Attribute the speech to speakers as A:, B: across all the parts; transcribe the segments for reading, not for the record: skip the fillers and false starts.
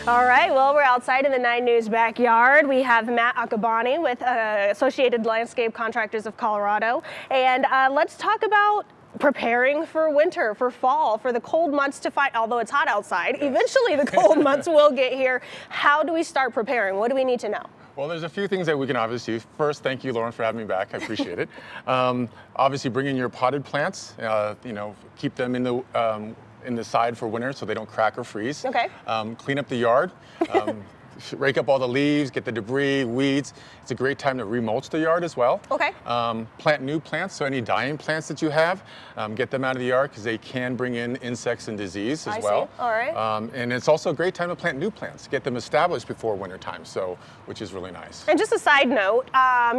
A: All right, well, we're outside in the 9 News backyard. We have Matt Akabane with Associated Landscape Contractors of Colorado. And let's talk about preparing for winter, for fall, for the cold months to find, although it's hot outside, eventually the cold months will get here. How do we start preparing? What do we need to know?
B: Well, there's a few things that we can obviously do. First, thank you, Lauren, for having me back. I appreciate it. Obviously, bring in your potted plants. Keep them in the side for winter so they don't crack or freeze.
A: Okay.
B: Clean up the yard. Rake up all the leaves, get the debris, weeds. It's a great time to remulch the yard as well.
A: Okay.
B: Plant new plants, so any dying plants that you have, get them out of the yard because they can bring in insects and disease as well.
A: I see. All right.
B: And it's also a great time to plant new plants, get them established before winter time, which is really nice.
A: And just a side note,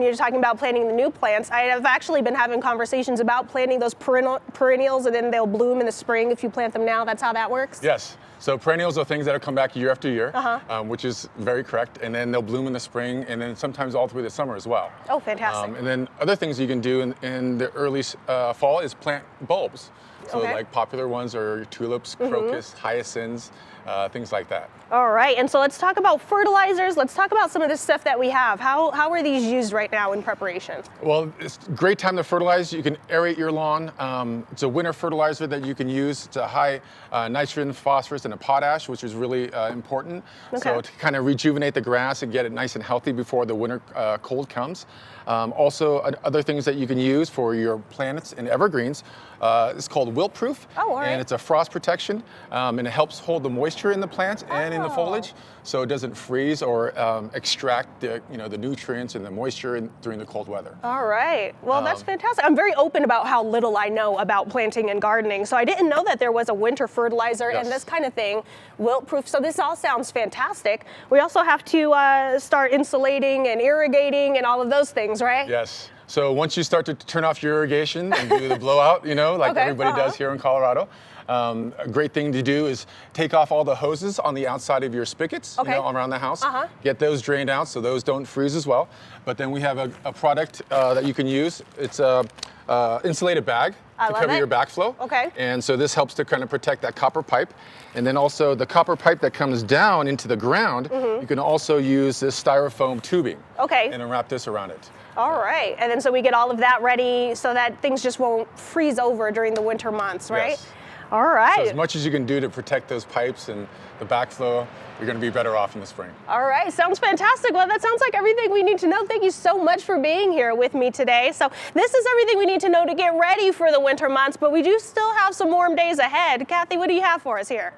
A: you're talking about planting the new plants. I have actually been having conversations about planting those perennials and then they'll bloom in the spring if you plant them now. That's how that works?
B: Yes. So perennials are things that come back year after year, which is very correct. And then they'll bloom in the spring and then sometimes all through the summer as well.
A: Oh, fantastic.
B: And then other things you can do in the early fall is plant bulbs. So like popular ones are tulips, crocus, hyacinths, things like that.
A: All right, and so let's talk about fertilizers. Let's talk about some of the stuff that we have. How are these used right now in preparation?
B: Well, it's a great time to fertilize. You can aerate your lawn. It's a winter fertilizer that you can use. It's a high nitrogen, phosphorus, and a potash, which is really important. So to kind of rejuvenate the grass and get it nice and healthy before the winter cold comes. Also, other things that you can use for your plants and evergreens is called wilt-proof.
A: Oh, all right.
B: And it's a frost protection, and it helps hold the moisture in the plant and in the foliage, so it doesn't freeze or extract the nutrients and the moisture during the cold weather.
A: All right. Well, that's fantastic. I'm very open about how little I know about planting and gardening, so I didn't know that there was a winter fertilizer and this kind of thing, wilt-proof. So this all sounds fantastic. We also have to start insulating and irrigating and all of those things, right?
B: Yes. So once you start to turn off your irrigation and do the blowout, like everybody does here in Colorado, a great thing to do is take off all the hoses on the outside of your spigots, around the house. Get those drained out so those don't freeze as well. But then we have a product that you can use. It's a insulated bag to cover your backflow.
A: Okay.
B: And so this helps to kind of protect that copper pipe. And then also the copper pipe that comes down into the ground, you can also use this styrofoam tubing.
A: Okay.
B: And then wrap this around it.
A: All right. And then so we get all of that ready so that things just won't freeze over during the winter months, right?
B: Yes.
A: All right.
B: So as much as you can do to protect those pipes and the backflow, you're going to be better off in the spring.
A: All right. Sounds fantastic. Well, that sounds like everything we need to know. Thank you so much for being here with me today. So this is everything we need to know to get ready for the winter months, but we do still have some warm days ahead. Kathy, what do you have for us here?